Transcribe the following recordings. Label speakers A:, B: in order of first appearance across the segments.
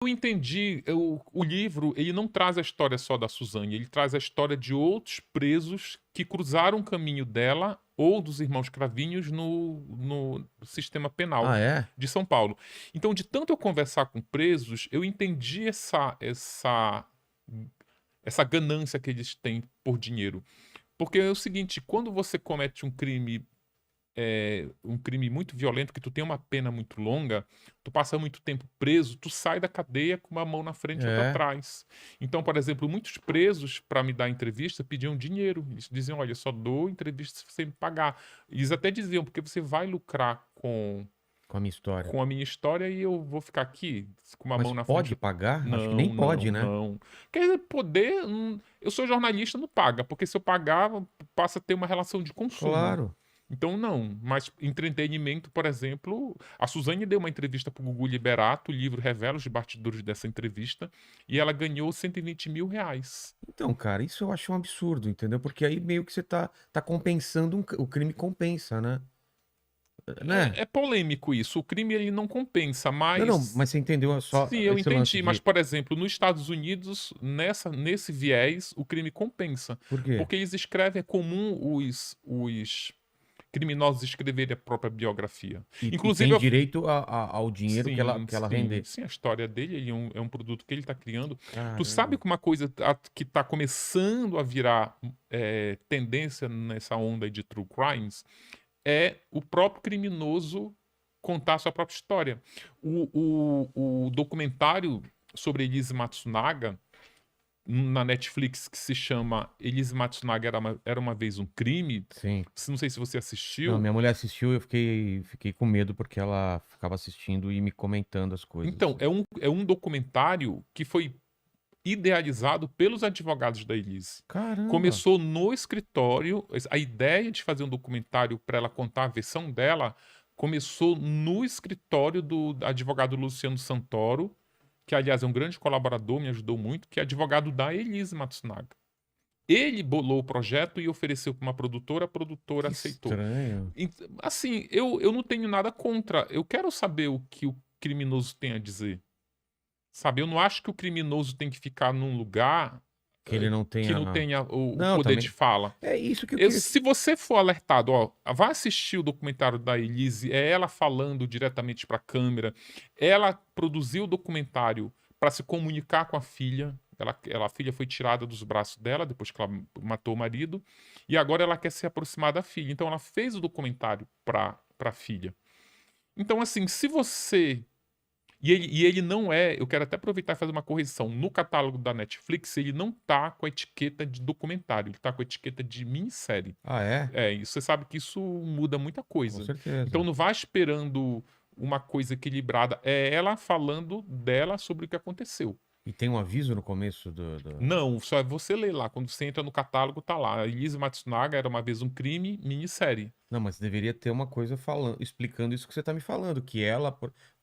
A: Eu entendi, o livro, ele não traz a história só da Suzane, ele traz a história de outros presos que cruzaram o caminho dela ou dos irmãos Cravinhos no sistema penal
B: Ah, é?
A: de São Paulo. Então, de tanto eu conversar com presos, eu entendi essa ganância que eles têm por dinheiro. Porque é o seguinte, quando você comete um crime muito violento, que tu tem uma pena muito longa, tu passa muito tempo preso, tu sai da cadeia com uma mão na frente e outra
B: É.
A: atrás. Então, por exemplo, muitos presos, para me dar entrevista, pediam dinheiro. Eles diziam: olha, eu só dou entrevista se você me pagar. Eles até diziam: porque você vai lucrar
B: Com a minha história.
A: com a minha história e eu vou ficar aqui com uma
B: Mas
A: mão na frente.
B: pode pagar? Acho que nem
A: Não, não,
B: pode, né?
A: não. Quer dizer, poder. Eu sou jornalista, não paga, porque se eu pagar, passa a ter uma relação de consumo.
B: Claro.
A: Então, não. Mas entretenimento, por exemplo, a Suzane deu uma entrevista para o Gugu Liberato, o livro revela os bastidores dessa entrevista, e ela ganhou R$ 120 mil.
B: Então, cara, isso eu acho um absurdo, entendeu? Porque aí meio que você tá compensando, o crime compensa, né? Né?
A: É polêmico isso. O crime ele não compensa,
B: Não, não,
A: mas.
B: mas você entendeu só
A: Sim, eu
B: esse lance
A: entendi. Mas,
B: de...
A: por exemplo, nos Estados Unidos, nesse viés, o crime compensa.
B: Por quê?
A: Porque eles escrevem, é comum os criminosos escreverem a própria biografia.
B: E
A: Inclusive,
B: tem direito ao dinheiro que ela,
A: sim,
B: que ela
A: sim,
B: render.
A: sim, a história dele ele é um produto que ele está criando. Tu sabe
B: Caramba.
A: que uma coisa que está começando a virar tendência nessa onda de true crimes é o próprio criminoso contar a sua própria história. O documentário sobre Elise Matsunaga na Netflix que se chama Elise Matsunaga era uma vez um crime.
B: Sim.
A: Não sei se você
B: Não,
A: assistiu.
B: minha mulher assistiu e eu fiquei com medo porque ela ficava assistindo e me comentando as coisas.
A: Então, é um documentário que foi idealizado pelos advogados da Elise.
B: Caramba.
A: Começou no escritório, a ideia de fazer um documentário para ela contar a versão dela começou no escritório do advogado Luciano Santoro, que aliás é um grande colaborador, me ajudou muito, que é advogado da Elise Matsunaga. Ele bolou o projeto e ofereceu para uma produtora, a produtora
B: Que
A: aceitou.
B: estranho.
A: Assim, eu não tenho nada contra, eu quero saber o que o criminoso tem a dizer. Sabe, eu não acho que o criminoso tem que ficar num lugar
B: Que ele não
A: que
B: tenha.
A: não tenha o
B: Não,
A: poder de
B: também.
A: fala.
B: É isso que eu queria.
A: Se você for alertado, ó, vai assistir o documentário da Elise, é ela falando diretamente para a câmera. Ela produziu o documentário para se comunicar com a filha. A filha foi tirada dos braços dela depois que ela matou o marido, e agora ela quer se aproximar da filha. Então ela fez o documentário para a filha. Então, assim, se você ele não é. Eu quero até aproveitar e fazer uma correção. No catálogo da Netflix, ele não tá com a etiqueta de documentário, ele tá com a etiqueta de minissérie.
B: Ah, é?
A: E você sabe que isso muda muita
B: Com
A: coisa. Então
B: certeza.
A: não vá esperando uma coisa equilibrada. É ela falando dela sobre o que aconteceu.
B: E tem um aviso no começo
A: Não, só é você ler lá. Quando você entra no catálogo, tá lá. Elise Matsunaga era uma vez um crime, minissérie.
B: Não, mas deveria ter uma coisa falando, explicando isso que você tá me falando, que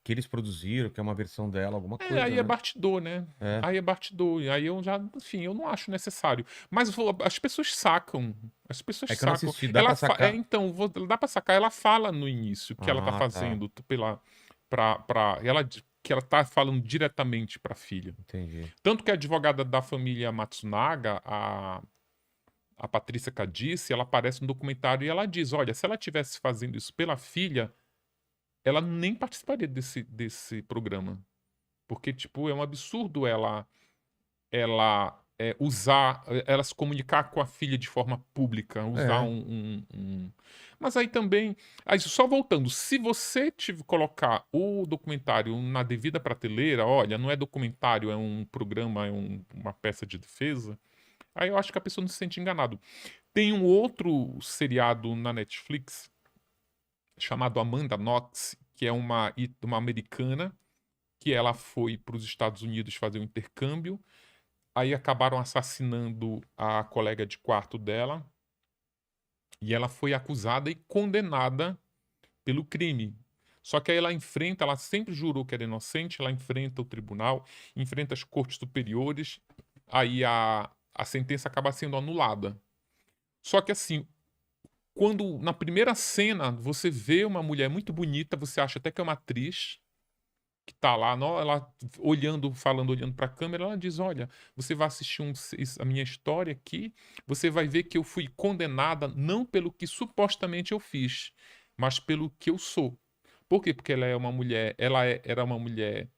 B: eles produziram, que é uma versão dela, alguma coisa,
A: Aí é
B: né?
A: bastidor, né?
B: É.
A: Aí é bastidor. E aí eu já, enfim, eu não acho necessário. Mas as pessoas sacam. As pessoas
B: É que eu não
A: sacam.
B: assisti, dá pra sacar.
A: Então, dá pra sacar. Ela fala no início que ela tá
B: Ah, tá.
A: fazendo que ela tá falando diretamente pra filha.
B: Entendi.
A: Tanto que a advogada da família Matsunaga, a Patrícia Cadice, ela aparece no documentário e ela diz: olha, se ela tivesse fazendo isso pela filha, ela nem participaria desse programa. Porque, tipo, é um absurdo ela se comunicar com a filha de forma pública, usar
B: É.
A: Mas aí também, aí só voltando, se você colocar o documentário na devida prateleira, olha, não é documentário, é um programa, uma peça de defesa, aí eu acho que a pessoa não se sente enganado. Tem um outro seriado na Netflix chamado Amanda Knox, que é uma americana que ela foi para os Estados Unidos fazer um intercâmbio. Aí acabaram assassinando a colega de quarto dela e ela foi acusada e condenada pelo crime. Só que aí ela sempre jurou que era inocente, ela enfrenta o tribunal, enfrenta as cortes superiores, aí a sentença acaba sendo anulada. Só que assim, quando na primeira cena você vê uma mulher muito bonita, você acha até que é uma atriz, que tá lá, ela olhando, falando, olhando pra câmera, ela diz: olha, você vai assistir a minha história aqui, você vai ver que eu fui condenada não pelo que supostamente eu fiz, mas pelo que eu sou. Por quê? Porque ela é uma mulher, era uma mulher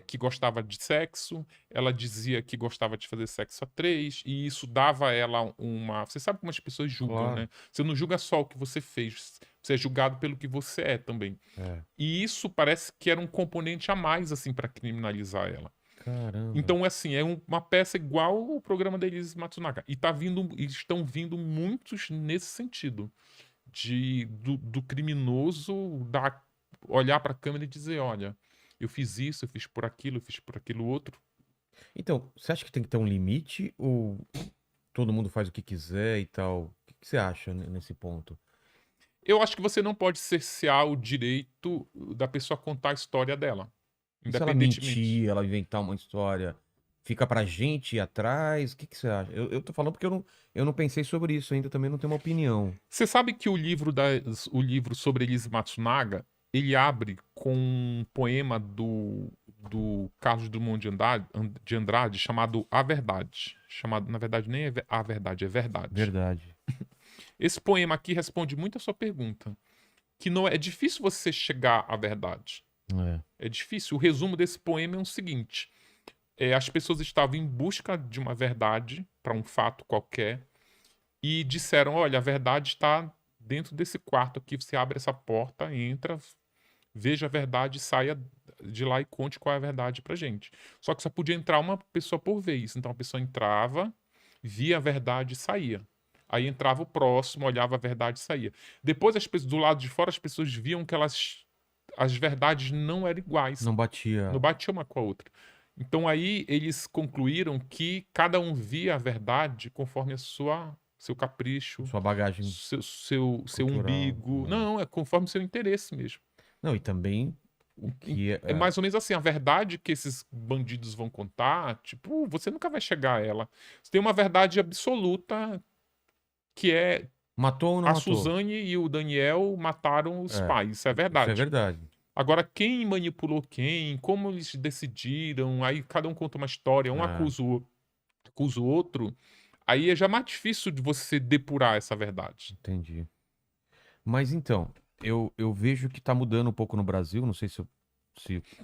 A: que gostava de sexo, ela dizia que gostava de fazer sexo a três, e isso dava a ela uma. Você sabe como as pessoas julgam,
B: Claro.
A: né? Você não julga só o que você fez, você é julgado pelo que você é também.
B: É.
A: E isso parece que era um componente a mais, assim, para criminalizar ela.
B: Caramba.
A: Então, assim, é uma peça igual o programa da Elise Matsunaga. E estão vindo muitos nesse sentido. Do criminoso olhar para a câmera e dizer: olha, eu fiz isso, eu fiz por aquilo, eu fiz por aquilo outro.
B: Então, você acha que tem que ter um limite ou todo mundo faz o que quiser e tal? O que você acha nesse ponto?
A: Eu acho que você não pode cercear o direito da pessoa contar a história dela,
B: E se ela
A: independentemente.
B: mentir, ela inventar uma história, fica pra gente ir atrás? O que você acha? Eu tô falando porque eu não pensei sobre isso ainda, também não tenho uma opinião.
A: Você sabe que o livro sobre Elise Matsunaga, ele abre com um poema do Carlos Drummond de Andrade chamado A Verdade. Chamado, na verdade, nem é A Verdade, é Verdade.
B: Verdade.
A: Esse poema aqui responde muito a sua pergunta, que não é difícil você chegar à verdade.
B: É.
A: É difícil. O resumo desse poema é o seguinte: as pessoas estavam em busca de uma verdade para um fato qualquer e disseram: olha, a verdade está dentro desse quarto aqui. Você abre essa porta, entra, veja a verdade, saia de lá e conte qual é a verdade pra gente. Só que só podia entrar uma pessoa por vez. Então a pessoa entrava, via a verdade e saía. Aí entrava o próximo, olhava a verdade e saía. Depois, do lado de fora, as pessoas viam que as verdades não eram iguais,
B: Não batia
A: não batiam uma com a outra. Então aí eles concluíram que cada um via a verdade conforme seu capricho,
B: sua bagagem
A: seu
B: cultural.
A: umbigo.
B: Né?
A: Não, é conforme seu interesse mesmo.
B: Não, e também o que
A: É mais ou menos assim, a verdade que esses bandidos vão contar, tipo, você nunca vai chegar a ela. Você tem uma verdade absoluta que é
B: matou ou não
A: a
B: matou?
A: Suzane e o Daniel mataram os
B: É,
A: pais, isso é
B: isso é
A: verdade.
B: verdade.
A: Agora, quem manipulou quem, como eles decidiram, aí cada um conta uma história, um
B: É,
A: acusa o outro, aí é já mais difícil de você depurar essa verdade.
B: entendi. Mas então, eu vejo que tá mudando um pouco no Brasil, não sei se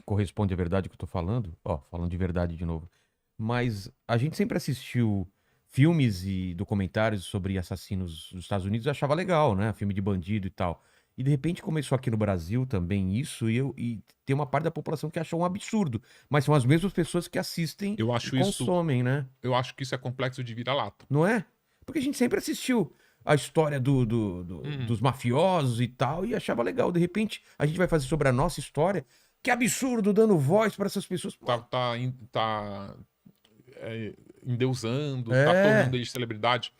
B: corresponde à verdade que eu tô falando, ó, falando de verdade de novo. Mas a gente sempre assistiu filmes e documentários sobre assassinos dos Estados Unidos e achava legal, né? Filme de bandido e tal. E de repente começou aqui no Brasil também isso, e tem uma parte da população que acha um absurdo. Mas são as mesmas pessoas que assistem
A: Eu
B: e
A: acho isso,
B: consomem, né?
A: eu acho que isso é complexo de vira-lata.
B: Não é? Porque a gente sempre assistiu a história
A: Hum,
B: dos mafiosos e tal, e achava legal. De repente, a gente vai fazer sobre a nossa história. Que absurdo, dando voz para essas pessoas. Pô,
A: tá endeusando, tá tornando
B: é,
A: ele celebridade.